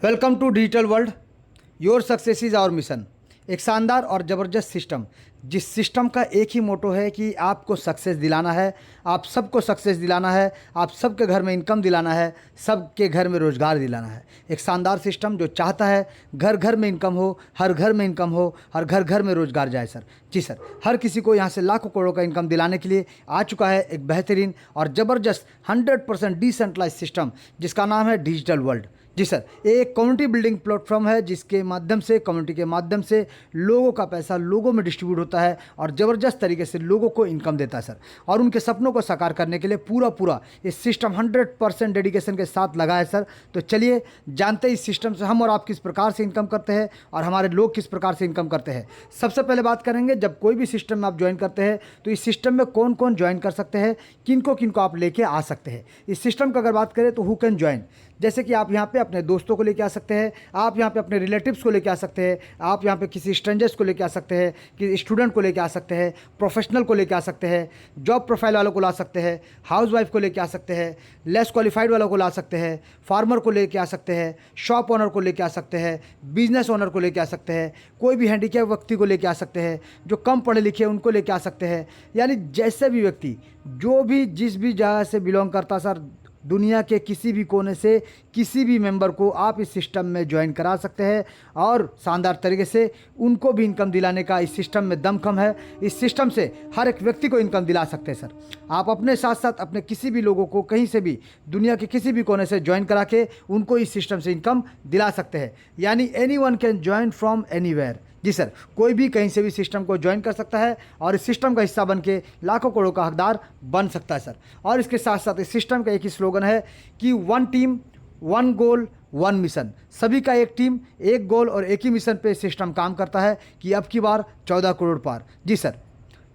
Welcome to digital world. Your success is our mission. एक शानदार और ज़बरदस्त सिस्टम, जिस सिस्टम का एक ही मोटो है कि आपको सक्सेस दिलाना है, आप सबको सक्सेस दिलाना है, आप सबके घर में इनकम दिलाना है, सबके घर में रोज़गार दिलाना है। एक शानदार सिस्टम जो चाहता है घर घर में इनकम हो, हर घर में इनकम हो, हर घर घर में रोज़गार जाए सर। जी सर, हर किसी को यहाँ से लाखों करोड़ों का इनकम दिलाने के लिए आ चुका है एक बेहतरीन और ज़बरदस्त 100% डिसेंट्रलाइज सिस्टम, जिसका नाम है डिजिटल वर्ल्ड। जी सर, ये एक कम्युनिटी बिल्डिंग प्लेटफॉर्म है, जिसके माध्यम से, कम्युनिटी के माध्यम से लोगों का पैसा लोगों में डिस्ट्रीब्यूट होता है और ज़बरदस्त तरीके से लोगों को इनकम देता है सर। और उनके सपनों को साकार करने के लिए पूरा ये सिस्टम 100% डेडिकेशन के साथ लगा है सर। तो चलिए जानते हैं इस सिस्टम से हम और आप किस प्रकार से इनकम करते हैं और हमारे लोग किस प्रकार से इनकम करते हैं। सबसे पहले बात करेंगे, जब कोई भी सिस्टम में आप ज्वाइन करते हैं तो इस सिस्टम में कौन कौन ज्वाइन कर सकते हैं, किनको आप लेके आ सकते हैं। इस सिस्टम का अगर बात करें तो हु कैन ज्वाइन, जैसे कि आप यहाँ पे अपने दोस्तों को लेके आ सकते हैं, आप यहाँ पे अपने रिलेटिव्स को लेके आ सकते हैं, आप यहाँ पे किसी स्ट्रेंजर्स को लेके आ सकते हैं, किसी स्टूडेंट को लेके आ सकते हैं, प्रोफेशनल को लेके आ सकते हैं, जॉब प्रोफाइल वालों को ला सकते हैं, हाउसवाइफ को लेके आ सकते हैं, लेस क्वालिफाइड वालों को ला सकते हैं, फार्मर को लेके आ सकते हैं, शॉप ओनर को लेके आ सकते हैं, बिजनेस ओनर को लेके आ सकते हैं, कोई भी हैंडीकैप व्यक्ति को लेके आ सकते हैं, जो कम पढ़े लिखे हैं उनको लेके आ सकते हैं। यानी जैसे भी व्यक्ति जो भी जिस भी जगह से बिलोंग करता सर, दुनिया के किसी भी कोने से किसी भी मेंबर को आप इस सिस्टम में ज्वाइन करा सकते हैं और शानदार तरीके से उनको भी इनकम दिलाने का इस सिस्टम में दमखम है। इस सिस्टम से हर एक व्यक्ति को इनकम दिला सकते हैं सर। आप अपने साथ साथ अपने किसी भी लोगों को कहीं से भी दुनिया के किसी भी कोने से ज्वाइन करा के उनको इस सिस्टम से इनकम दिला सकते हैं। यानी anyone can join from anywhere. जी सर, कोई भी कहीं से भी सिस्टम को ज्वाइन कर सकता है और इस सिस्टम का हिस्सा बन के लाखों करोड़ों का हकदार बन सकता है सर। और इसके साथ साथ इस सिस्टम का एक ही स्लोगन है कि one team one goal one mission. सभी का एक टीम एक गोल और एक ही मिशन पे सिस्टम काम करता है कि अब की बार 14 करोड़ पार। जी सर,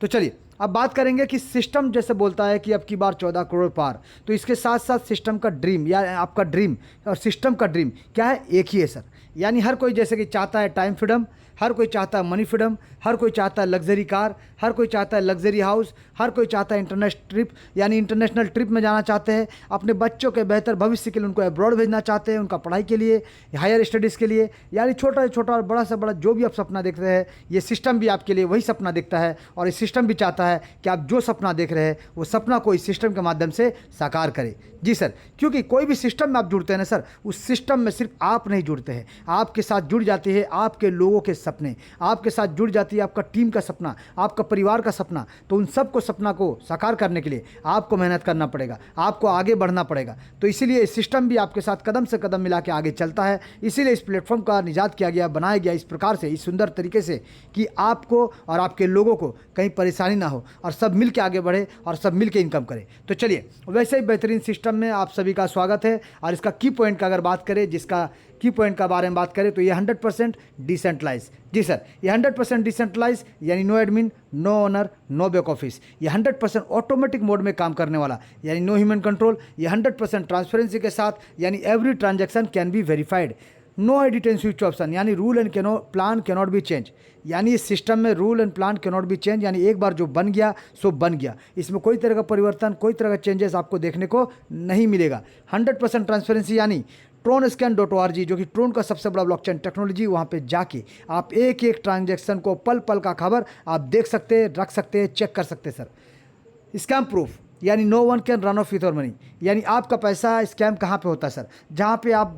तो चलिए अब बात करेंगे कि सिस्टम जैसे बोलता है कि अब की बार 14 करोड़ पार, तो इसके साथ साथ सिस्टम का ड्रीम या आपका ड्रीम और सिस्टम का ड्रीम क्या है, एक ही है सर। यानी हर कोई जैसे कि चाहता है टाइम फ्रीडम, हर कोई चाहता है मनी फ्रीडम, हर कोई चाहता है लग्जरी कार, हर कोई चाहता है लग्जरी हाउस, हर कोई चाहता है इंटरनेशनल ट्रिप, यानी इंटरनेशनल ट्रिप में जाना चाहते हैं, अपने बच्चों के बेहतर भविष्य के लिए उनको अब्रॉड भेजना चाहते हैं, उनका पढ़ाई के लिए, हायर स्टडीज़ के लिए। यानी छोटा से छोटा और बड़ा से बड़ा जो भी आप सपना देख रहे हैं, ये सिस्टम भी आपके लिए वही सपना देखता है और इस सिस्टम भी चाहता है कि आप जो सपना देख रहे हैं वो सपना को इस सिस्टम के माध्यम से साकार करें। जी सर, क्योंकि कोई भी सिस्टम में आप जुड़ते हैं ना सर, उस सिस्टम में सिर्फ आप नहीं जुड़ते हैं, आपके साथ जुड़ जाती है आपके लोगों के सपने, आपके साथ जुड़ जाती है आपका टीम का सपना, आपका परिवार का सपना। तो उन सबको सपना को साकार करने के लिए आपको मेहनत करना पड़ेगा, आपको आगे बढ़ना पड़ेगा। तो इसीलिए इस सिस्टम भी आपके साथ कदम से कदम मिला के आगे चलता है। इसीलिए इस प्लेटफॉर्म का निजात किया गया, बनाया गया इस प्रकार से, इस सुंदर तरीके से कि आपको और आपके लोगों को कहीं परेशानी ना हो और सब मिल के आगे बढ़े और सब मिल के इनकम करें। तो चलिए, वैसे ही बेहतरीन सिस्टम में आप सभी का स्वागत है। और इसका की पॉइंट का अगर बात करें, जिसका की पॉइंट का बारे में बात करें, तो ये 100% डिसेंट्रलाइज। जी सर, ये 100% डिसेंट्रलाइज यानी no admin, no owner, no back office. ये 100% ऑटोमेटिक मोड में काम करने वाला, यानी नो ह्यूमन कंट्रोल। ये 100% ट्रांसपेरेंसी के साथ, यानी every transaction can be verified. No edit and switch option, यानी rule and plan cannot be change. यानी इस सिस्टम में rule and plan cannot be change, यानी एक बार जो बन गया सो बन गया। इसमें कोई तरह का परिवर्तन, कोई तरह का चेंजेस आपको देखने को नहीं मिलेगा। 100% ट्रांसपेरेंसी, यानी TronScan.org, जो कि ट्रोन का सबसे बड़ा ब्लॉकचेन टेक्नोलॉजी, वहाँ पे जाके आप एक एक ट्रांजैक्शन को पल पल का खबर आप देख सकते हैं, रख सकते हैं, चेक कर सकते हैं सर। स्कैम प्रूफ, यानी no one can run off with your money. यानी आपका पैसा स्कैम कहाँ पे होता है सर, जहाँ पे आप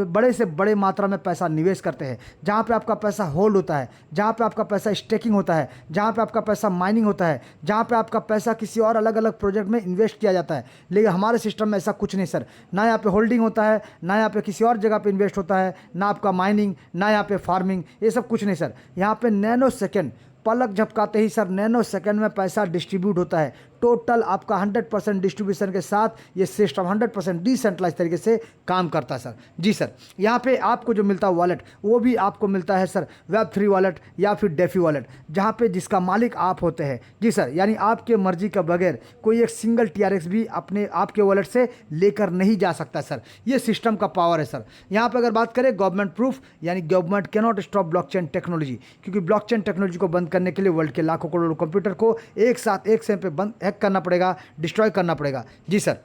बड़े से बड़े मात्रा में पैसा निवेश करते हैं, जहाँ पे आपका पैसा होल्ड होता है, जहाँ पे आपका पैसा स्टेकिंग होता है, जहाँ पे आपका पैसा माइनिंग होता है, जहाँ पे आपका पैसा किसी और अलग अलग प्रोजेक्ट में इन्वेस्ट किया जाता है। लेकिन हमारे सिस्टम में ऐसा कुछ नहीं सर, ना यहाँ पे होल्डिंग होता है, ना यहाँ पे किसी और जगह पे इन्वेस्ट होता है, ना आपका माइनिंग, ना यहाँ पे फार्मिंग, ये सब कुछ नहीं सर। यहाँ पे नैनो सेकेंड, पलक झपकाते ही सर नैनो सेकंड में पैसा डिस्ट्रीब्यूट होता है। टोटल आपका 100% डिस्ट्रीब्यूशन के साथ ये सिस्टम 100% डिसेंट्रलाइज तरीके से काम करता है सर। जी सर, यहाँ पे आपको जो मिलता है वॉलेट, वो भी आपको मिलता है सर Web3 वॉलेट या फिर डेफी वॉलेट, जहाँ पे जिसका मालिक आप होते हैं। जी सर, यानी आपके मर्जी के बगैर कोई एक सिंगल TRX भी अपने आपके वॉलेट से लेकर नहीं जा सकता सर। ये सिस्टम का पावर है सर। यहाँ पर अगर बात करें गवर्नमेंट प्रूफ, यानी government cannot stop blockchain technology, क्योंकि ब्लॉकचेन टेक्नोलॉजी को बंद करने के लिए वर्ल्ड के लाखों करोड़ों कंप्यूटर को एक साथ एक सेकंड पे बंद हैक करना पड़ेगा, डिस्ट्रॉय करना पड़ेगा। जी सर,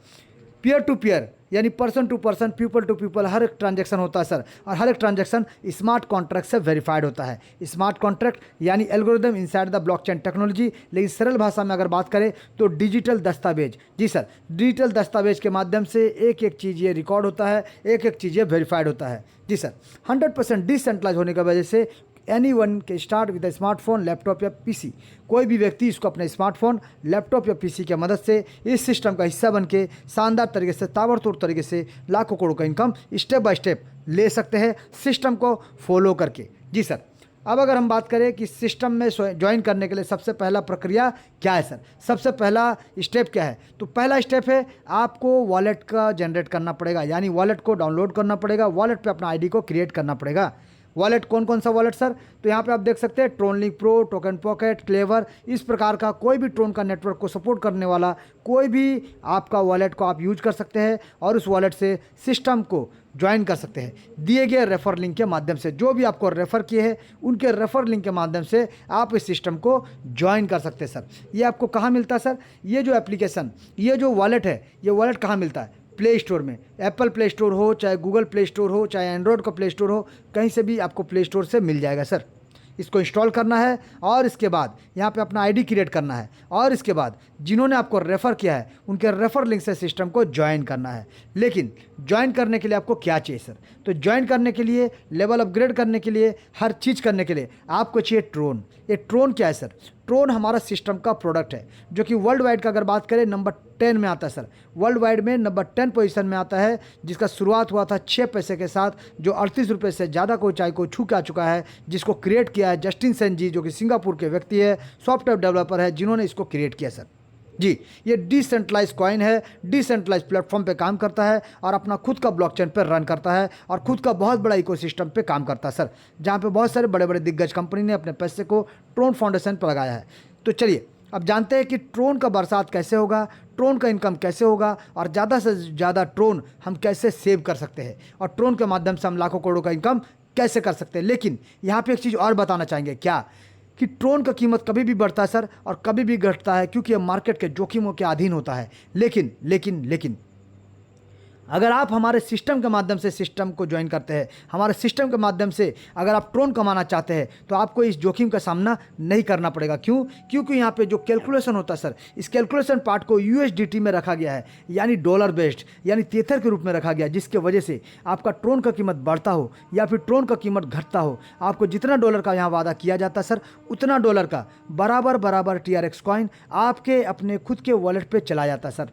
पीयर टू पीयर, यानी person to person, people to people हर एक ट्रांजैक्शन होता है सर, और हर एक ट्रांजैक्शन स्मार्ट कॉन्ट्रैक्ट से वेरीफाइड होता है। स्मार्ट कॉन्ट्रैक्ट यानी algorithm inside the blockchain technology, लेकिन सरल भाषा में अगर बात करें तो डिजिटल दस्तावेज। जी सर, डिजिटल दस्तावेज के माध्यम से एक एक चीज़ ये रिकॉर्ड होता है, एक एक चीज़ ये वेरीफाइड होता है। जी सर, 100% डिसेंट्रलाइज होने की वजह से एनी वन के स्टार्ट विद स्मार्टफोन, लैपटॉप या पीसी। कोई भी व्यक्ति इसको अपने स्मार्टफोन, लैपटॉप या पीसी की मदद से इस सिस्टम का हिस्सा बन के शानदार तरीके से, ताबड़तोड़ तरीके से लाखों करोड़ का इनकम स्टेप बाय स्टेप ले सकते हैं सिस्टम को फॉलो करके। जी सर, अब अगर हम बात करें कि सिस्टम में ज्वाइन करने के लिए सबसे पहला प्रक्रिया क्या है सर, सबसे पहला स्टेप क्या है, तो पहला स्टेप है आपको वॉलेट का जनरेट करना पड़ेगा, यानी वॉलेट को डाउनलोड करना पड़ेगा, वॉलेट पे अपना आईडी को क्रिएट करना पड़ेगा। वॉलेट कौन कौन सा वॉलेट सर, तो यहाँ पे आप देख सकते हैं Tron Link Pro, Token Pocket, Klever, इस प्रकार का कोई भी ट्रोन का नेटवर्क को सपोर्ट करने वाला कोई भी आपका वॉलेट को आप यूज कर सकते हैं और उस वॉलेट से सिस्टम को ज्वाइन कर सकते हैं दिए गए रेफर लिंक के माध्यम से। जो भी आपको रेफ़र किए हैं उनके रेफर लिंक के माध्यम से आप इस सिस्टम को ज्वाइन कर सकते हैं सर। ये आपको कहाँ मिलता है सर, ये जो एप्लीकेशन, ये जो वॉलेट है, ये वॉलेट कहाँ मिलता है, प्ले स्टोर में। एप्पल प्ले स्टोर हो, चाहे गूगल प्ले स्टोर हो, चाहे एंड्रॉयड का प्ले स्टोर हो, कहीं से भी आपको प्ले स्टोर से मिल जाएगा सर। इसको इंस्टॉल करना है और इसके बाद यहाँ पे अपना आईडी क्रिएट करना है और इसके बाद जिन्होंने आपको रेफ़र किया है उनके रेफ़र लिंक से सिस्टम को ज्वाइन करना है। लेकिन ज्वाइन करने के लिए आपको क्या चाहिए सर, तो ज्वाइन करने के लिए, लेवल अपग्रेड करने के लिए, हर चीज़ करने के लिए आपको चाहिए ट्रोन। ये ट्रोन क्या है सर, ट्रोन हमारा सिस्टम का प्रोडक्ट है जो कि वर्ल्ड वाइड का अगर बात करें नंबर 10 में आता है सर। वर्ल्ड वाइड में नंबर 10 पोजीशन में आता है, जिसका शुरुआत हुआ था 6 पैसे के साथ, जो 38 रुपये से ज़्यादा को ऊंचाई को छू के आ चुका है, जिसको क्रिएट किया है जस्टिन सेन जी, जो कि सिंगापुर के व्यक्ति है, सॉफ्टवेयर डेवलपर है, जिन्होंने इसको क्रिएट किया सर। जी, ये डिसेंट्रलाइज कॉइन है, डिसेंट्रलाइज प्लेटफॉर्म पे काम करता है और अपना खुद का ब्लॉकचेन पे रन करता है और खुद का बहुत बड़ा इकोसिस्टम पे काम करता है सर, जहाँ पे बहुत सारे बड़े बड़े दिग्गज कंपनी ने अपने पैसे को ट्रोन फाउंडेशन पर लगाया है। तो चलिए अब जानते हैं कि ट्रोन का बरसात कैसे होगा, ट्रोन का इनकम कैसे होगा और ज़्यादा से ज़्यादा ट्रोन हम कैसे सेव कर सकते हैं और ट्रोन के माध्यम से हम लाखों करोड़ों का इनकम कैसे कर सकते हैं। लेकिन यहाँ पे एक चीज़ और बताना चाहेंगे क्या, कि ट्रोन का कीमत कभी भी बढ़ता है सर और कभी भी घटता है, क्योंकि यह मार्केट के जोखिमों के अधीन होता है। लेकिन अगर आप हमारे सिस्टम के माध्यम से सिस्टम को ज्वाइन करते हैं, हमारे सिस्टम के माध्यम से अगर आप ट्रोन कमाना चाहते हैं, तो आपको इस जोखिम का सामना नहीं करना पड़ेगा। क्यों? क्योंकि यहाँ पे जो कैलकुलेशन होता है सर, इस कैलकुलेशन पार्ट को USDT में रखा गया है, यानी डॉलर बेस्ड, यानी तेथर के रूप में रखा गया, जिसके वजह से आपका ट्रोन का कीमत बढ़ता हो या फिर ट्रोन का कीमत घटता हो, आपको जितना डॉलर का यहाँ वादा किया जाता है सर, उतना डॉलर का बराबर TRX कॉइन आपके अपने खुद के वॉलेट पे चला जाता है सर।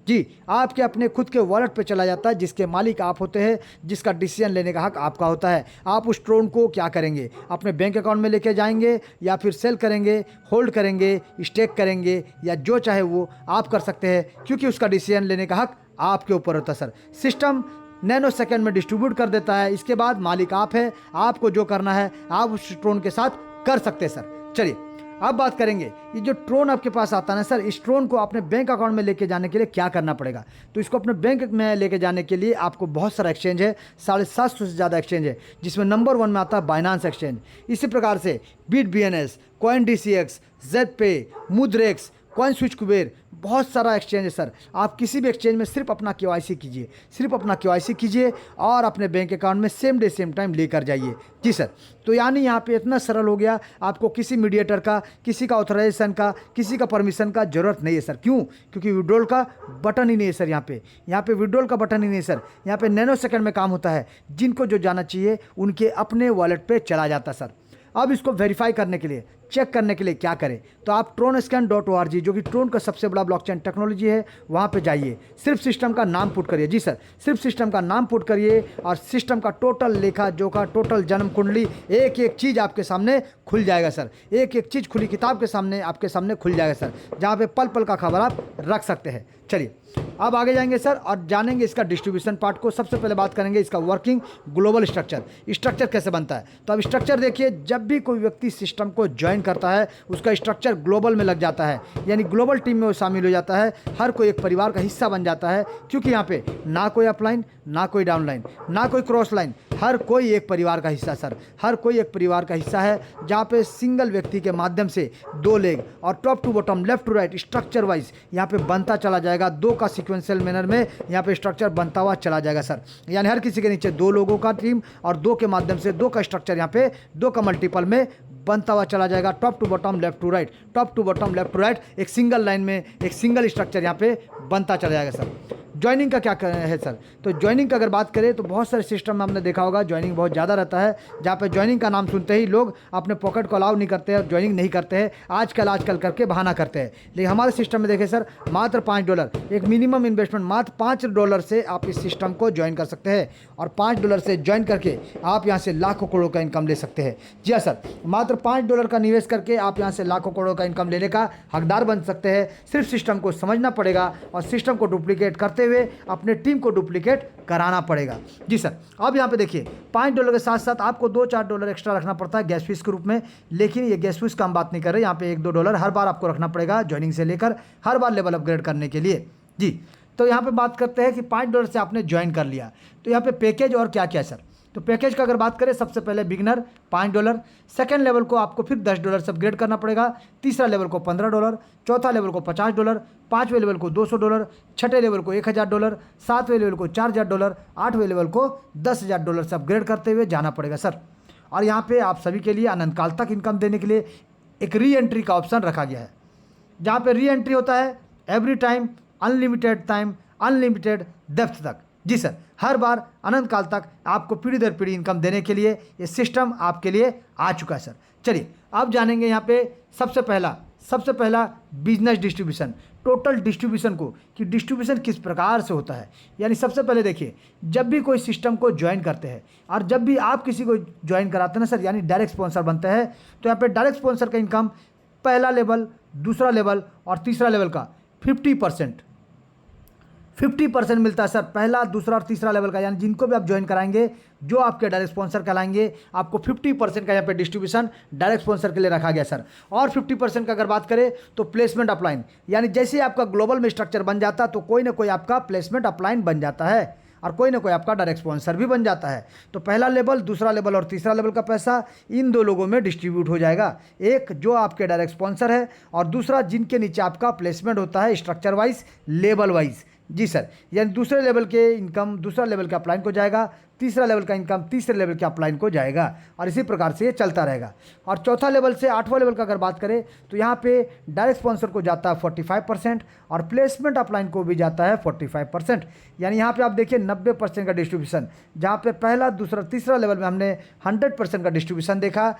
जी, आपके अपने खुद के वॉलेट पे चला जाता है, जिसके मालिक आप होते हैं, जिसका डिसीजन लेने का हक आपका होता है। आप उस ट्रोन को क्या करेंगे, अपने बैंक अकाउंट में लेके जाएंगे या फिर सेल करेंगे, होल्ड करेंगे, स्टेक करेंगे, या जो चाहे वो आप कर सकते हैं, क्योंकि उसका डिसीजन लेने का हक आपके ऊपर होता है सर। सिस्टम नैनो सेकेंड में डिस्ट्रीब्यूट कर देता है, इसके बाद मालिक आप है, आपको जो करना है आप उस ट्रोन के साथ कर सकते हैं सर। चलिए अब बात करेंगे, ये जो ट्रोन आपके पास आता है ना सर, इस ट्रोन को अपने बैंक अकाउंट में लेके जाने के लिए क्या करना पड़ेगा। तो इसको अपने बैंक में लेके जाने के लिए आपको बहुत सारा एक्सचेंज है, 750 से ज़्यादा एक्सचेंज है, जिसमें नंबर 1 में आता है बाइनांस एक्सचेंज। इसी प्रकार से BitBNS, CoinDCX, ZPay, Mudrex, CoinSwitch Kuber, बहुत सारा एक्सचेंज है सर। आप किसी भी एक्सचेंज में सिर्फ अपना KYC कीजिए, सिर्फ अपना KYC कीजिए और अपने बैंक अकाउंट में सेम डे सेम टाइम लेकर जाइए। जी सर, तो यानी यहाँ पे इतना सरल हो गया, आपको किसी मीडिएटर का, किसी का ऑथराइजेशन का, किसी का परमिशन का ज़रूरत नहीं है सर। क्यों? क्योंकि विड्रॉल का बटन ही नहीं है सर। यहाँ पे विड्रॉल का बटन ही नहीं है सर। यहाँ पे नैनो सेकंड में काम होता है, जिनको जो जाना चाहिए उनके अपने वॉलेट पे चला जाता सर। अब इसको वेरीफाई करने के लिए, चेक करने के लिए क्या करें, तो आप tronscan.org, जो कि ट्रोन का सबसे बड़ा ब्लॉकचेन टेक्नोलॉजी है, वहाँ पे जाइए, सिर्फ सिस्टम का नाम पुट करिए। जी सर, सिर्फ सिस्टम का नाम पुट करिए और सिस्टम का टोटल लेखा जोखा, टोटल जन्म कुंडली, एक एक चीज़ आपके सामने खुल जाएगा सर। एक एक चीज़ खुली किताब के सामने आपके सामने खुल जाएगा सर, जहाँ पे पल पल का खबर आप रख सकते हैं। चलिए अब आगे जाएंगे सर और जानेंगे इसका डिस्ट्रीब्यूशन पार्ट को। सबसे पहले बात करेंगे इसका वर्किंग, ग्लोबल स्ट्रक्चर कैसे बनता है। तो अब स्ट्रक्चर देखिए, जब भी कोई व्यक्ति सिस्टम को ज्वाइन करता है उसका स्ट्रक्चर ग्लोबल में लग जाता है, यानी ग्लोबल टीम में वो शामिल हो जाता है, हर कोई एक परिवार का हिस्सा बन जाता है। क्योंकि यहाँ पे ना कोई अपलाइन, ना कोई डाउनलाइन, ना कोई क्रॉस लाइन, हर कोई एक परिवार का हिस्सा सर, हर कोई एक परिवार का हिस्सा है, जहाँ पे सिंगल व्यक्ति के माध्यम से 2 लेग और top to bottom, left to right, structure wise यहाँ पे बनता चला जाएगा। 2 का सिक्वेंशियल मैनर में यहाँ पे स्ट्रक्चर बनता हुआ चला जाएगा सर। यानी हर किसी के नीचे 2 लोगों का टीम और 2 के माध्यम से 2 का स्ट्रक्चर यहाँ पे 2 का मल्टीपल में बनता हुआ चला जाएगा। Top to bottom, left to right, top to bottom, left to right, एक सिंगल लाइन में एक सिंगल स्ट्रक्चर यहाँ पे बनता चला जाएगा सर। ज्वाइनिंग का क्या है सर? तो ज्वाइनिंग का अगर बात करें तो बहुत सारे सिस्टम में हमने देखा होगा ज्वाइनिंग बहुत ज़्यादा रहता है, जहाँ पे ज्वाइनिंग का नाम सुनते ही लोग अपने पॉकेट को अलाउ नहीं करते हैं और ज्वाइनिंग नहीं करते हैं, आजकल करके बहाना करते हैं। लेकिन हमारे सिस्टम में देखें सर, मात्र $5, एक मिनिमम इन्वेस्टमेंट मात्र $5 से आप इस सिस्टम को ज्वाइन कर सकते हैं और $5 से ज्वाइन करके आप यहाँ से लाखों करोड़ों का इनकम ले सकते हैं। जी हाँ सर, मात्र $5 का निवेश करके आप यहाँ से लाखों करोड़ों का इनकम लेने का हकदार बन सकते हैं। सिर्फ सिस्टम को समझना पड़ेगा और सिस्टम को डुप्लीकेट करते हुए अपने टीम को डुप्लीकेट कराना पड़ेगा। जी सर, अब यहाँ पे देखिए $5 के साथ साथ आपको $2-4 एक्स्ट्रा रखना पड़ता है गैस फीस के रूप में, लेकिन ये गैस फीस का हम बात नहीं कर रहे। यहाँ पे $1-2 हर बार आपको रखना पड़ेगा ज्वाइनिंग से लेकर हर बार लेवल अपग्रेड करने के लिए। जी, तो यहाँ पे बात करते हैं कि $5 से आपने ज्वाइन कर लिया, तो यहाँ पे पैकेज और क्या क्या है सर? तो पैकेज का अगर बात करें, सबसे पहले बिगिनर $5, सेकंड लेवल को आपको फिर $10 से अपग्रेड करना पड़ेगा, तीसरा लेवल को $15, चौथा लेवल को $50, पाँचवें लेवल को $200, छठे लेवल को $1000, सातवें लेवल को $4000, आठवें लेवल को $10000 से अपग्रेड करते हुए जाना पड़ेगा सर। और यहाँ पे आप सभी के लिए अनंत काल तक इनकम देने के लिए एक री एंट्री का ऑप्शन रखा गया है, जहाँ पे री एंट्री होता है every time, unlimited time, unlimited depth तक। जी सर, हर बार अनंत काल तक आपको पीढ़ी दर पीढ़ी इनकम देने के लिए ये सिस्टम आपके लिए आ चुका है सर। चलिए अब जानेंगे यहाँ पे सबसे पहला बिजनेस डिस्ट्रीब्यूशन, टोटल डिस्ट्रीब्यूशन को, कि डिस्ट्रीब्यूशन किस प्रकार से होता है। यानी सबसे पहले देखिए, जब भी कोई सिस्टम को ज्वाइन करते हैं और जब भी आप किसी को ज्वाइन कराते हैं ना सर, यानी डायरेक्ट स्पॉन्सर बनते हैं, तो यहाँ पे डायरेक्ट स्पॉन्सर का इनकम पहला लेवल, दूसरा लेवल और तीसरा लेवल का 50% मिलता है सर। पहला, दूसरा और तीसरा लेवल का, यानी जिनको भी आप ज्वाइन कराएंगे, जो आपके डायरेक्ट स्पॉन्सर कहलाएंगे, आपको 50% का यहाँ पे डिस्ट्रीब्यूशन डायरेक्ट स्पॉन्सर के लिए रखा गया सर। और 50% का अगर बात करें तो प्लेसमेंट अपलाइन, यानी जैसे आपका ग्लोबल में स्ट्रक्चर बन जाता तो कोई ना कोई आपका प्लेसमेंट अपलाइन बन जाता है और कोई ना कोई आपका डायरेक्ट स्पॉन्सर भी बन जाता है। तो पहला लेवल, दूसरा लेवल और तीसरा लेवल का पैसा इन 2 लोगों में डिस्ट्रीब्यूट हो जाएगा। एक जो आपके डायरेक्ट स्पॉन्सर है और दूसरा जिनके नीचे आपका प्लेसमेंट होता है स्ट्रक्चर वाइज, लेवल वाइज। जी सर, यानी दूसरे लेवल के इनकम दूसरा लेवल के अपलाइन को जाएगा, तीसरा लेवल का इनकम तीसरे लेवल के अपलाइन को जाएगा और इसी प्रकार से ये चलता रहेगा। और चौथा लेवल से आठवां लेवल का अगर बात करें तो यहाँ पे डायरेक्ट स्पॉन्सर को जाता है 45% और प्लेसमेंट अपलाइन को भी जाता है 45%। यानी यहाँ पे आप देखिए 90% का डिस्ट्रीब्यूशन, जहाँ पे पहला, दूसरा, तीसरा लेवल में हमने 100% का डिस्ट्रीब्यूशन देखा।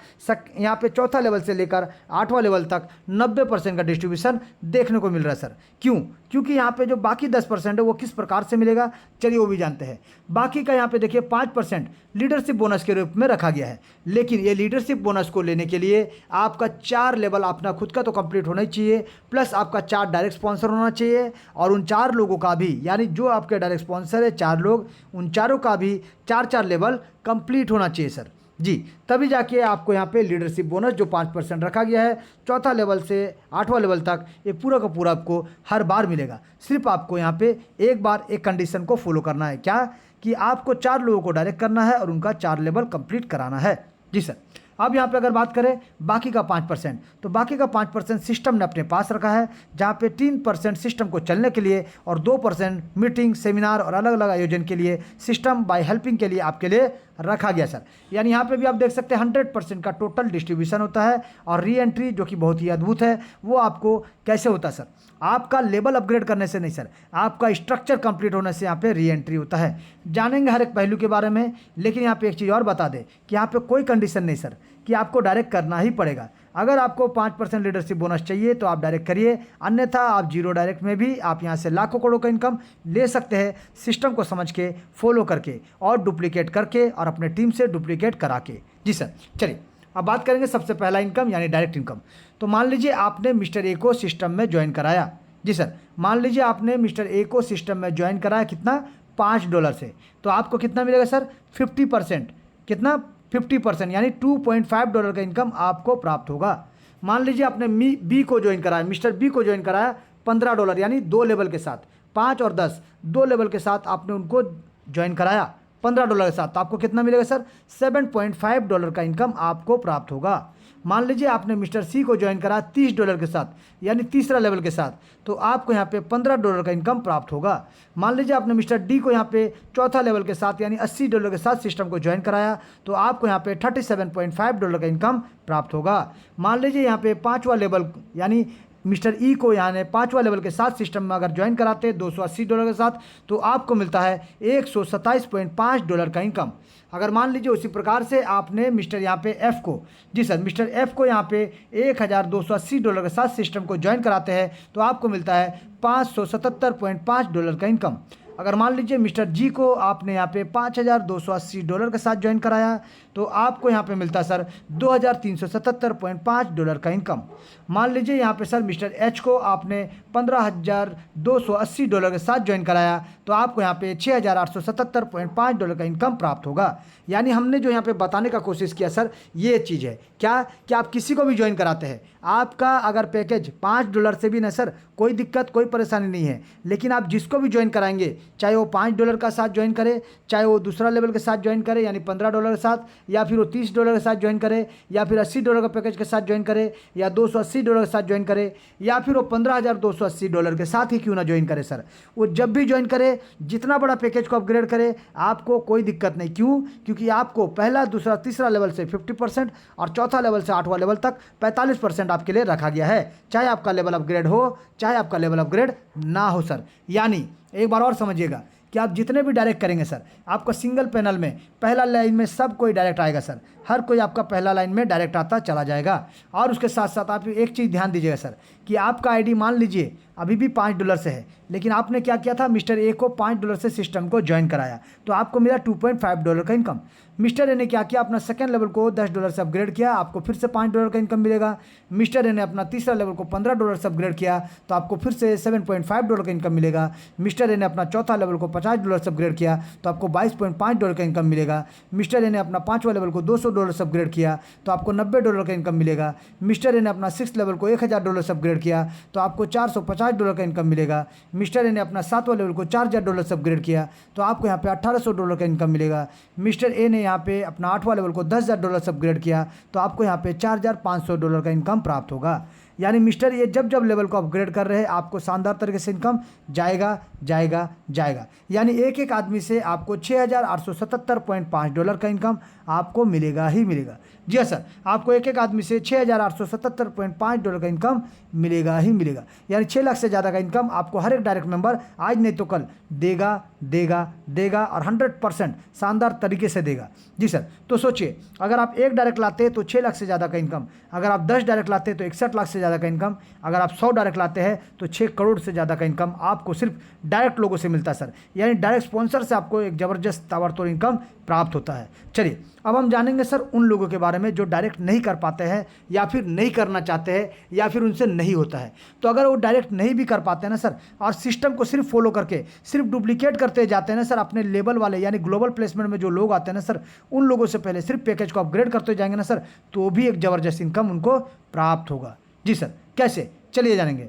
यहाँ पे चौथा लेवल से लेकर आठवां लेवल तक 90% का डिस्ट्रीब्यूशन देखने को मिल रहा है सर। क्यों? क्योंकि यहाँ पे जो बाकी 10% है वो किस प्रकार से मिलेगा, चलिए वो भी जानते हैं। बाकी का यहाँ पे देखिए 5% लीडरशिप बोनस के रूप में रखा गया है, लेकिन ये लीडरशिप बोनस को लेने के लिए आपका 4 लेवल अपना खुद का तो कंप्लीट होना ही चाहिए, प्लस आपका 4 डायरेक्ट स्पॉन्सर होना चाहिए और उन 4 लोगों का भी, यानी जो आपके डायरेक्ट स्पॉन्सर है 4 लोग, उन चारों का भी 4-4 लेवल कंप्लीट होना चाहिए सर। जी, तभी जाके आपको यहाँ पे लीडरशिप बोनस जो 5% रखा गया है, चौथा लेवल से आठवां लेवल तक, ये पूरा का पूरा आपको हर बार मिलेगा। सिर्फ आपको यहाँ पे एक बार एक कंडीशन को फॉलो करना है, क्या कि आपको 4 लोगों को डायरेक्ट करना है और उनका 4 लेवल कंप्लीट कराना है। जी सर, अब यहाँ पे अगर बात करें बाकी का 5%, तो बाकी का 5% सिस्टम ने अपने पास रखा है, जहाँ पे 3% सिस्टम को चलने के लिए और 2% मीटिंग, सेमिनार और अलग अलग आयोजन के लिए सिस्टम बाय हेल्पिंग के लिए आपके लिए रखा गया सर। यानी यहाँ पे भी आप देख सकते हैं 100% का टोटल डिस्ट्रीब्यूशन होता है। और री एंट्री जो कि बहुत ही अद्भुत है, वो आपको कैसे होता है सर? आपका लेवल अपग्रेड करने से नहीं सर, आपका स्ट्रक्चर कंप्लीट होने से यहाँ पे री एंट्री होता है। जानेंगे हर एक पहलू के बारे में, लेकिन यहाँ पे एक चीज़ और बता दें कि यहाँ पे कोई कंडीशन नहीं सर कि आपको डायरेक्ट करना ही पड़ेगा। अगर आपको 5% लीडरशिप बोनस चाहिए तो आप डायरेक्ट करिए, अन्यथा आप 0 डायरेक्ट में भी आप यहाँ से लाखों करोड़ों का इनकम ले सकते हैं, सिस्टम को समझ के, फॉलो करके और डुप्लीकेट करके और अपने टीम से डुप्लीकेट करा के। जी सर, चलिए अब बात करेंगे सबसे पहला इनकम यानी डायरेक्ट इनकम। तो मान लीजिए आपने मिस्टर ए को सिस्टम में ज्वाइन कराया। जी सर, मान लीजिए आपने मिस्टर ए को सिस्टम में ज्वाइन कराया, कितना? $5 से। तो आपको कितना मिलेगा सर? 50%। कितना? 50%, यानी $2.5 का इनकम आपको प्राप्त होगा। मान लीजिए आपने बी को ज्वाइन कराया, मिस्टर बी को ज्वाइन कराया $15, यानी 2 लेवल के साथ, 5 और 10 2 लेवल के साथ आपने उनको ज्वाइन कराया $15 के साथ, तो आपको कितना मिलेगा सर? $7.5 का इनकम आपको प्राप्त होगा। मान लीजिए आपने मिस्टर सी को ज्वाइन करा $30 के साथ, यानी तीसरा लेवल के साथ, तो आपको यहाँ पे $15 का इनकम प्राप्त होगा। मान लीजिए आपने मिस्टर डी को यहाँ पे चौथा लेवल के साथ यानी $80 के साथ सिस्टम को ज्वाइन कराया, तो आपको यहाँ पे $37.5 का इनकम प्राप्त होगा। मान लीजिए यहाँ पे पाँचवा लेवल यानी मिस्टर ई को यहाँ पाँचवा लेवल के साथ सिस्टम में अगर ज्वाइन कराते हैं $280 के साथ, तो आपको मिलता है $127.5 का इनकम। अगर मान लीजिए उसी प्रकार से आपने मिस्टर यहाँ पे एफ़ को, जी सर, मिस्टर एफ़ को यहाँ पे $1280 के साथ सिस्टम को ज्वाइन कराते हैं, तो आपको मिलता है $577.5 का इनकम। अगर मान लीजिए मिस्टर जी को आपने यहाँ पे $5280 के साथ ज्वाइन कराया, तो आपको यहाँ पे मिलता है सर $2377.5 का इनकम। मान लीजिए यहाँ पे सर मिस्टर एच को आपने $15,280 के साथ ज्वाइन कराया, तो आपको यहाँ पे $6,877.5 का इनकम प्राप्त होगा। यानी हमने जो यहाँ पे बताने का कोशिश किया सर, ये चीज़ है क्या कि आप किसी को भी ज्वाइन कराते हैं, आपका अगर पैकेज $5 से भी ना सर, कोई दिक्कत कोई परेशानी नहीं है, लेकिन आप जिसको भी ज्वाइन कराएंगे, चाहे वो $5 का साथ ज्वाइन करे, चाहे वो दूसरा लेवल के साथ ज्वाइन करे यानी $15 के साथ, या फिर वो $30 के साथ ज्वाइन करे, या फिर $80 का पैकेज के साथ ज्वाइन करे, या $280 के साथ ज्वाइन करे, या फिर वो $15,280 के साथ ही क्यों ना ज्वाइन करे सर, वो जब भी ज्वाइन करे, जितना बड़ा पैकेज को अपग्रेड करे, आपको कोई दिक्कत नहीं। क्यों? क्योंकि आपको पहला दूसरा तीसरा लेवल से 50% और चौथा लेवल से 8वां लेवल तक 45% आपके लिए रखा गया है, चाहे आपका लेवल अपग्रेड हो चाहे आपका लेवल अपग्रेड ना हो सर। यानी एक बार और समझिएगा कि आप जितने भी डायरेक्ट करेंगे सर, आपका सिंगल पैनल में पहला लाइन में सब कोई डायरेक्ट आएगा सर, हर कोई आपका पहला लाइन में डायरेक्ट आता चला जाएगा। और उसके साथ साथ आप एक चीज़ ध्यान दीजिएगा सर कि आपका आईडी मान लीजिए अभी भी $5 से है, लेकिन आपने क्या किया था, मिस्टर ए को $5 से सिस्टम को ज्वाइन कराया, तो आपको मिला $2.5 का इनकम। मिस्टर ए ने क्या किया, अपना सेकंड लेवल को $10 से अपग्रेड किया, आपको फिर से $5 का इनकम मिलेगा। मिस्टर ए ने अपना तीसरा लेवल को $15 से अपग्रेड किया, तो आपको फिर से $7.5 का इनकम मिलेगा। मिस्टर ए ने अपना चौथा लेवल को $50 से अपग्रेड किया, तो आपको $22.5 का इनकम मिलेगा। मिस्टर ए ने अपना पाँचवा लेवल को $200 से अपग्रेड किया, तो आपको $90 का इनकम मिलेगा। मिस्टर ए ने अपना सिक्स लेवल को $1000 से अपग्रेड किया, तो आपको $450 का इनकम मिलेगा। मिस्टर ए ने अपना सातवां लेवल को $4000 से अपग्रेड किया, तो आपको यहाँ पे $1800 का इनकम मिलेगा। मिस्टर ए ने यहाँ पे अपना 8वां लेवल को $10,000 से अपग्रेड किया, तो आपको यहाँ पे $4500 का इनकम प्राप्त होगा। यानी मिस्टर ये जब जब लेवल को अपग्रेड कर रहे हैं, आपको शानदार तरीके से इनकम जाएगा जाएगा जाएगा। यानी एक एक आदमी से आपको $6,877.5 का इनकम आपको मिलेगा ही मिलेगा। जी हाँ सर, आपको एक एक आदमी से $6,877.5 का इनकम मिलेगा ही मिलेगा। यानी 6 लाख से ज़्यादा का इनकम आपको हर एक डायरेक्ट मेंबर आज नहीं तो कल देगा देगा देगा और 100% शानदार तरीके से देगा। जी सर, तो सोचिए, अगर आप एक डायरेक्ट लाते हैं तो 6 लाख से ज़्यादा का इनकम, अगर आप 10 डायरेक्ट लाते हैं तो 61 लाख से ज़्यादा का इनकम, अगर आप 100 डायरेक्ट लाते हैं तो 6 करोड़ से ज़्यादा का इनकम आपको सिर्फ डायरेक्ट लोगों से मिलता है सर। यानी डायरेक्ट स्पॉन्सर से आपको एक ज़बरदस्त ताबड़तोड़ इनकम प्राप्त होता है। चलिए अब हम जानेंगे सर उन लोगों के बारे में जो डायरेक्ट नहीं कर पाते हैं या फिर नहीं करना चाहते हैं या फिर उनसे नहीं होता है। तो अगर वो डायरेक्ट नहीं भी कर पाते हैं ना सर, और सिस्टम को सिर्फ फॉलो करके सिर्फ डुप्लीकेट करते जाते हैं ना सर, अपने लेवल वाले यानी ग्लोबल प्लेसमेंट में जो लोग आते हैं ना सर, उन लोगों से पहले सिर्फ पैकेज को अपग्रेड करते जाएंगे ना सर, तो भी एक ज़बरदस्त इनकम उनको प्राप्त होगा। जी सर, कैसे, चलिए जानेंगे।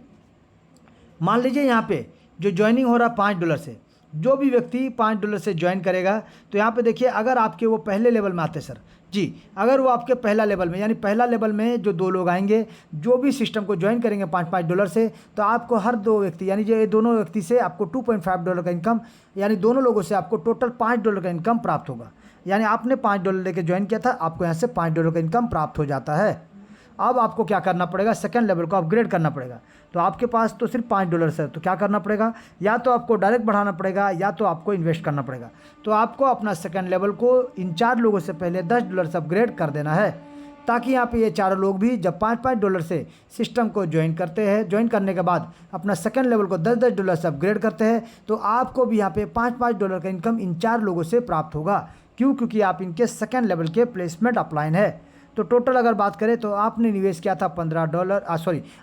मान लीजिए यहाँ पे जो ज्वाइनिंग हो रहा है $5 से, जो भी व्यक्ति $5 से ज्वाइन करेगा, तो यहाँ पे देखिए अगर आपके वो पहले लेवल में आते सर, जी अगर वो आपके पहला लेवल में यानी पहला लेवल में जो 2 लोग आएंगे जो भी सिस्टम को ज्वाइन करेंगे $5 से, तो आपको हर 2 व्यक्ति यानी ये दोनों व्यक्ति से आपको $2.5 का इनकम, यानी दोनों लोगों से आपको टोटल $5 का इनकम प्राप्त होगा। यानी आपने $5 लेके ज्वाइन किया था, आपको यहाँ से $5 का इनकम प्राप्त हो जाता है। अब आपको क्या करना पड़ेगा, सेकंड लेवल को अपग्रेड करना पड़ेगा। तो आपके पास तो सिर्फ $5 है, तो क्या करना पड़ेगा, या तो आपको डायरेक्ट बढ़ाना पड़ेगा या तो आपको इन्वेस्ट करना पड़ेगा। तो आपको अपना सेकंड लेवल को इन 4 लोगों से पहले $10 से अपग्रेड कर देना है, ताकि यहाँ पे ये चारों लोग भी जब $5 से सिस्टम को ज्वाइन करते हैं, ज्वाइन करने के बाद अपना सेकंड लेवल को $10 से अपग्रेड करते हैं, तो आपको भी यहाँ पे $5 का इनकम इन 4 लोगों से प्राप्त होगा। क्यों? क्योंकि आप इनके सेकंड लेवल के प्लेसमेंट अपलाइन है। तो टोटल अगर बात करें तो आपने निवेश किया था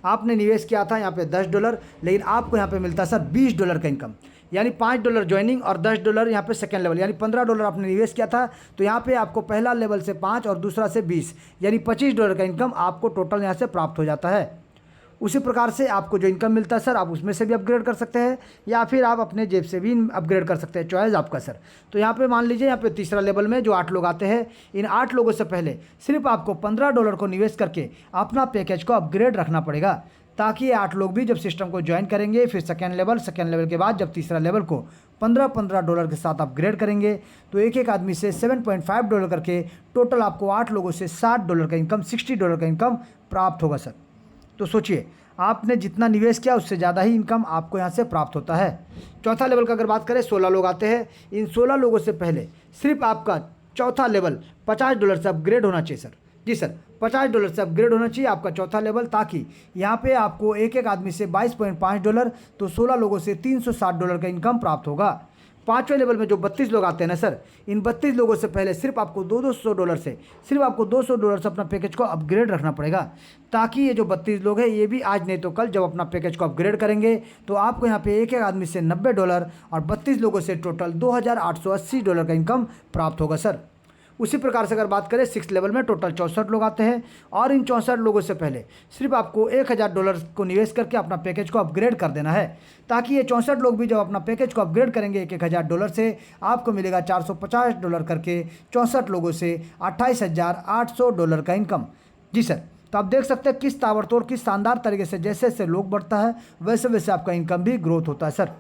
आपने निवेश किया था यहाँ पे $10, लेकिन आपको यहाँ पे मिलता सर $20 का इनकम। यानी $5 ज्वाइनिंग और $10 यहाँ पे सेकंड लेवल, यानी $15 आपने निवेश किया था, तो यहाँ पे आपको पहला लेवल से 5 और दूसरा से 20 यानी $25 का इनकम आपको टोटल यहाँ से प्राप्त हो जाता है। उसी प्रकार से आपको जो इनकम मिलता है सर, आप उसमें से भी अपग्रेड कर सकते हैं या फिर आप अपने जेब से भी अपग्रेड कर सकते हैं, चॉइस आपका सर। तो यहाँ पे मान लीजिए यहाँ पे तीसरा लेवल में जो 8 लोग आते हैं, इन 8 लोगों से पहले सिर्फ आपको $15 को निवेश करके अपना पैकेज को अपग्रेड रखना पड़ेगा, ताकि ये 8 लोग भी जब सिस्टम को ज्वाइन करेंगे, फिर सेकेंड लेवल के बाद जब तीसरा लेवल को $15 के साथ अपग्रेड करेंगे, तो एक एक आदमी से $7.5 करके टोटल आपको 8 लोगों से $60 का इनकम, $60 का इनकम प्राप्त होगा सर। तो सोचिए, आपने जितना निवेश किया उससे ज़्यादा ही इनकम आपको यहाँ से प्राप्त होता है। चौथा लेवल का अगर बात करें, 16 लोग आते हैं। इन 16 लोगों से पहले सिर्फ आपका चौथा लेवल $50 से अपग्रेड होना चाहिए सर। जी सर, $50 से अपग्रेड होना चाहिए आपका चौथा लेवल, ताकि यहाँ पे आपको एक एक आदमी से $22.5, तो 16 लोगों से $360 का इनकम प्राप्त होगा। पाँचवें लेवल में जो 32 लोग आते हैं ना सर, इन 32 लोगों से पहले सिर्फ आपको $200 से, सिर्फ आपको $200 से अपना पैकेज को अपग्रेड रखना पड़ेगा, ताकि ये जो 32 लोग हैं ये भी आज नहीं तो कल जब अपना पैकेज को अपग्रेड करेंगे तो आपको यहाँ पे एक एक आदमी से $90 और 32 लोगों से टोटल $2880 का इनकम प्राप्त होगा सर। उसी प्रकार से अगर बात करें 6 लेवल में टोटल 64 लोग आते हैं, और इन 64 लोगों से पहले सिर्फ आपको $1000 को निवेश करके अपना पैकेज को अपग्रेड कर देना है, ताकि ये 64 लोग भी जब अपना पैकेज को अपग्रेड करेंगे $1000 से, आपको मिलेगा $450 करके 64 लोगों से $28,800 का इनकम। जी सर, तो आप देख सकते हैं किस ताबड़तोड़, किस शानदार तरीके से जैसे जैसे लोग बढ़ता है वैसे वैसे आपका इनकम भी ग्रोथ होता है सर।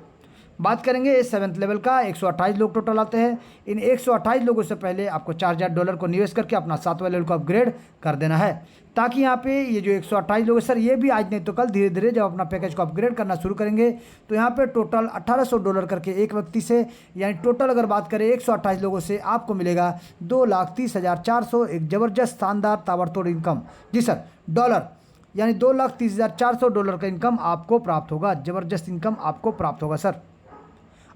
बात करेंगे 7th लेवल का, 128 लोग टोटल आते हैं। इन 128 लोगों से पहले आपको $4000 को निवेश करके अपना 7वां लेवल को अपग्रेड कर देना है, ताकि यहाँ पे ये जो 128 लोग हैं सर, ये भी आज नहीं तो कल धीरे धीरे जब अपना पैकेज को अपग्रेड करना शुरू करेंगे तो यहाँ पे टोटल $1800 करके एक व्यक्ति से, यानी टोटल अगर बात करें 128 लोगों से आपको मिलेगा $2,30,400, एक ज़बरदस्त शानदार ताबड़तोड़ इनकम। जी सर, डॉलर, यानी $2,30,400 का इनकम आपको प्राप्त होगा, ज़बरदस्त इनकम आपको प्राप्त होगा सर।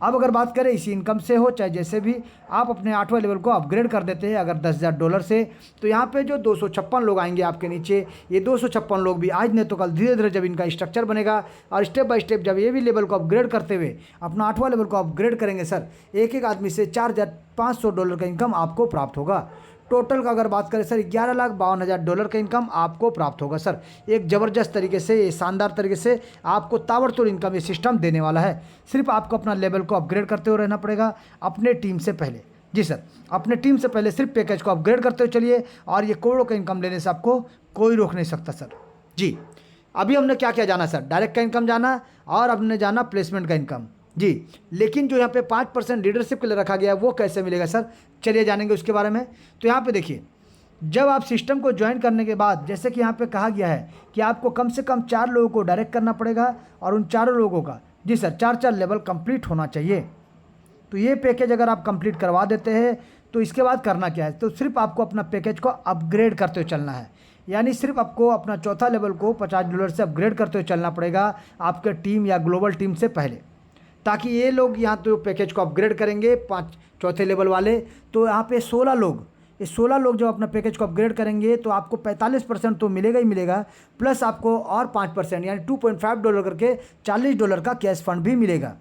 अब अगर बात करें इसी इनकम से हो चाहे जैसे भी आप अपने 8वां लेवल को अपग्रेड कर देते हैं अगर $10,000 से, तो यहाँ पे जो 256 लोग आएंगे आपके नीचे, ये 256 लोग भी आज नहीं तो कल धीरे धीरे जब इनका स्ट्रक्चर बनेगा और स्टेप बाय स्टेप जब ये भी लेवल को अपग्रेड करते हुए अपना 8वां लेवल को अपग्रेड करेंगे सर, एक एक आदमी से $4,500 का इनकम आपको प्राप्त होगा। टोटल का अगर बात करें सर, $11,52,000 का इनकम आपको प्राप्त होगा सर। एक ज़बरदस्त तरीके से, ये शानदार तरीके से आपको ताबड़तोड़ इनकम ये सिस्टम देने वाला है। सिर्फ आपको अपना लेवल को अपग्रेड करते हुए रहना पड़ेगा अपने टीम से पहले। जी सर, अपने टीम से पहले सिर्फ पैकेज को अपग्रेड करते हुए चलिए, और ये करोड़ों का इनकम लेने से आपको कोई रोक नहीं सकता सर। जी, अभी हमने क्या क्या जाना सर, डायरेक्ट का इनकम जाना और हमने जाना प्लेसमेंट का इनकम। जी, लेकिन जो यहाँ पे 5% लीडरशिप के लिए रखा गया है वो कैसे मिलेगा सर, चलिए जानेंगे उसके बारे में। तो यहाँ पे देखिए, जब आप सिस्टम को ज्वाइन करने के बाद, जैसे कि यहाँ पे कहा गया है कि आपको कम से कम 4 लोगों को डायरेक्ट करना पड़ेगा और उन 4 लोगों का, जी सर, 4 लेवल कंप्लीट होना चाहिए। तो ये पैकेज अगर आप कंप्लीट करवा देते हैं तो इसके बाद करना क्या है, तो सिर्फ आपको अपना पैकेज को अपग्रेड करते हुए चलना है। यानी सिर्फ आपको अपना चौथा लेवल को $50 से अपग्रेड करते हुए चलना पड़ेगा आपके टीम या ग्लोबल टीम से पहले, ताकि ये लोग यहाँ तो पैकेज को अपग्रेड करेंगे चौथे लेवल वाले, तो यहाँ पे 16 लोग, ये 16 लोग जब अपना पैकेज को अपग्रेड करेंगे तो आपको 45% तो मिलेगा ही मिलेगा, प्लस आपको और 5% यानी $2.5 करके $40 का कैश फंड भी मिलेगा।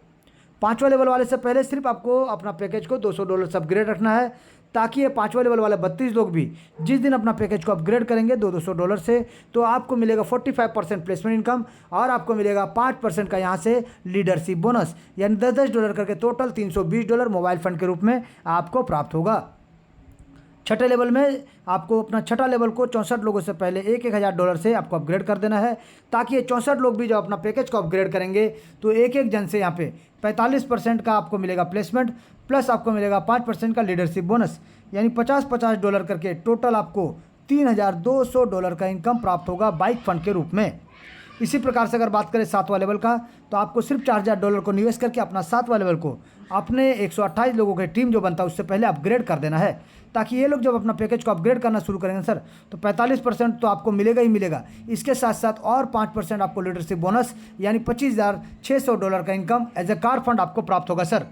5वां लेवल वाले से पहले सिर्फ आपको अपना पैकेज को $200 से अपग्रेड रखना है, ताकि ये 5वां लेवल वाले 32 लोग भी जिस दिन अपना पैकेज को अपग्रेड करेंगे $200 से, तो आपको मिलेगा 45% प्लेसमेंट इनकम और आपको मिलेगा 5% का यहाँ से लीडरशिप बोनस, यानी $10 करके टोटल $320 मोबाइल फंड के रूप में आपको प्राप्त होगा। छठे लेवल में आपको अपना छठा लेवल को 64 लोगों से पहले $1,000 से आपको अपग्रेड कर देना है, ताकि ये 64 लोग भी जब अपना पैकेज को अपग्रेड करेंगे तो एक एक जन से यहाँ पे 45% का आपको मिलेगा प्लेसमेंट, प्लस आपको मिलेगा 5% का लीडरशिप बोनस, यानी $50 करके टोटल आपको $3,200 का इनकम प्राप्त होगा बाइक फंड के रूप में। इसी प्रकार से अगर बात करें 7वां लेवल का, तो आपको सिर्फ $4,000 को निवेश करके अपना 7वां लेवल को अपने 128 लोगों की टीम जो बनता है उससे पहले अपग्रेड कर देना है, ताकि ये लोग जब अपना पैकेज को अपग्रेड करना शुरू करेंगे सर, तो 45% तो आपको मिलेगा ही मिलेगा, इसके साथ साथ और 5% आपको लीडरशिप बोनस यानी $25,600 का income as a car fund आपको प्राप्त होगा सर।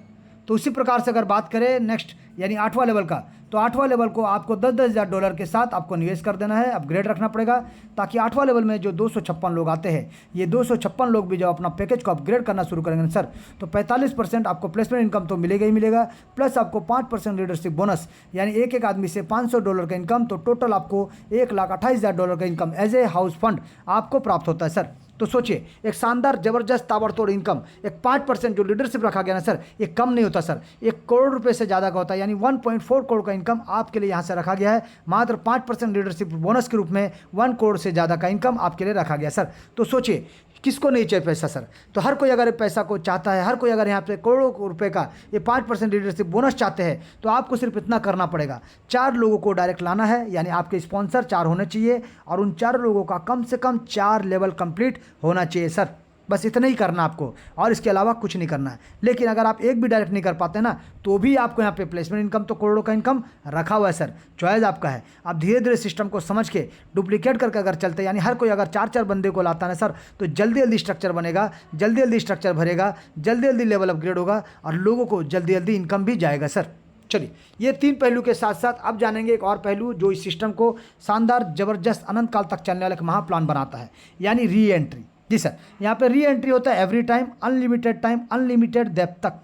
तो उसी प्रकार से अगर बात करें नेक्स्ट यानी 8वां लेवल का, तो 8वां लेवल को आपको $10,000 के साथ आपको निवेश कर देना है, अपग्रेड रखना पड़ेगा, ताकि 8वां लेवल में जो 256 लोग आते हैं, ये 256 लोग भी जब अपना पैकेज को अपग्रेड करना शुरू करेंगे सर, तो 45% आपको प्लेसमेंट इनकम तो मिलेगा ही मिलेगा, प्लस आपको 5% लीडरशिप बोनस, यानी एक एक आदमी से $500 का इनकम, तो टोटल आपको $1,28,000 का income as a house fund आपको प्राप्त होता है सर। तो सोचिए, एक शानदार जबरदस्त ताबड़तोड़ इनकम, एक 5% जो लीडरशिप रखा गया ना सर, ये कम नहीं होता सर, 1 करोड़ रुपए से ज़्यादा का होता है, यानी 1.4 करोड़ का इनकम आपके लिए यहाँ से रखा गया है। मात्र 5% लीडरशिप बोनस के रूप में 1 करोड़ से ज़्यादा का इनकम आपके लिए रखा गया सर। तो सोचिए, किसको नहीं चाहिए पैसा सर? तो हर कोई अगर पैसा को चाहता है, हर कोई अगर यहाँ पे करोड़ों रुपए का ये 5% लीडरशिप बोनस चाहते हैं, तो आपको सिर्फ इतना करना पड़ेगा, 4 लोगों को डायरेक्ट लाना है, यानी आपके स्पॉन्सर 4 होने चाहिए और उन 4 लोगों का कम से कम 4 लेवल कंप्लीट होना चाहिए सर। बस इतना ही करना आपको, और इसके अलावा कुछ नहीं करना है। लेकिन अगर आप एक भी डायरेक्ट नहीं कर पाते ना, तो भी आपको यहाँ पे प्लेसमेंट इनकम तो करोड़ों का इनकम रखा हुआ है सर, चॉइस आपका है। आप धीरे धीरे सिस्टम को समझ के डुप्लीकेट करके अगर चलते, यानी हर कोई अगर 4 बंदे को लाता है सर, तो जल्दी जल्दी स्ट्रक्चर बनेगा, जल्दी जल्दी स्ट्रक्चर भरेगा, जल्दी जल्दी लेवल अपग्रेड होगा और लोगों को जल्दी जल्दी इनकम भी जाएगा सर। चलिए, ये 3 पहलू के साथ साथ अब जानेंगे एक और पहलू जो इस सिस्टम को शानदार, जबरदस्त, अनंत काल तक चलने वाला एक महाप्लान बनाता है, यानी री एंट्री। जी सर, यहाँ पे री एंट्री होता है every time, time, unlimited depth तक।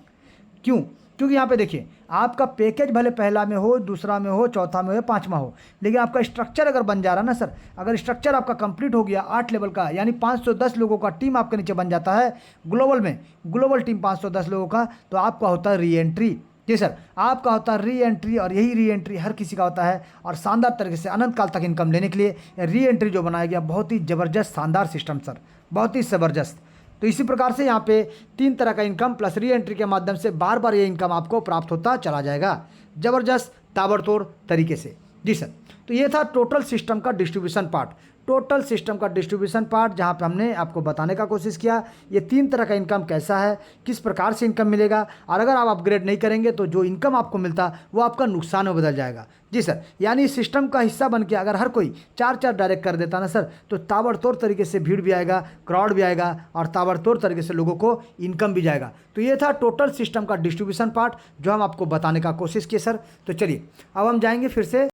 क्यों? क्योंकि यहाँ पे देखिए, आपका पैकेज भले पहला में हो, दूसरा में हो, चौथा में हो, 5वां हो, लेकिन आपका स्ट्रक्चर अगर बन जा रहा ना सर, अगर स्ट्रक्चर आपका कंप्लीट हो गया 8 लेवल का, यानी 510 लोगों का टीम आपके नीचे बन जाता है ग्लोबल में, ग्लोबल टीम 510 लोगों का, तो आपका होता है री एंट्री। जी सर, आपका होता है री एंट्री, और यही री एंट्री हर किसी का होता है। और शानदार तरीके से अनंत काल तक इनकम लेने के लिए री एंट्री जो बनाया गया, बहुत ही ज़बरदस्त शानदार सिस्टम सर, बहुत ही ज़बरदस्त। तो इसी प्रकार से यहाँ पे 3 तरह का इनकम प्लस री एंट्री के माध्यम से बार बार ये इनकम आपको प्राप्त होता चला जाएगा, ज़बरदस्त ताबड़तोड़ तरीके से। जी सर, तो ये था टोटल सिस्टम का डिस्ट्रीब्यूशन पार्ट, टोटल सिस्टम का डिस्ट्रीब्यूशन पार्ट, जहाँ पे हमने आपको बताने का कोशिश किया ये 3 तरह का इनकम कैसा है, किस प्रकार से इनकम मिलेगा, और अगर आप अपग्रेड नहीं करेंगे तो जो इनकम आपको मिलता वो आपका नुकसान में बदल जाएगा। जी सर, यानी इस सिस्टम का हिस्सा बन के अगर हर कोई 4 डायरेक्ट कर देता ना सर, तो ताबड़तोड़ तरीके से भीड़ भी आएगा, क्राउड भी आएगा, और ताबड़तोड़ तरीके से लोगों को इनकम भी जाएगा। तो ये था टोटल सिस्टम का डिस्ट्रीब्यूशन पार्ट जो हम आपको बताने का कोशिश किए सर। तो चलिए, अब हम जाएंगे फिर से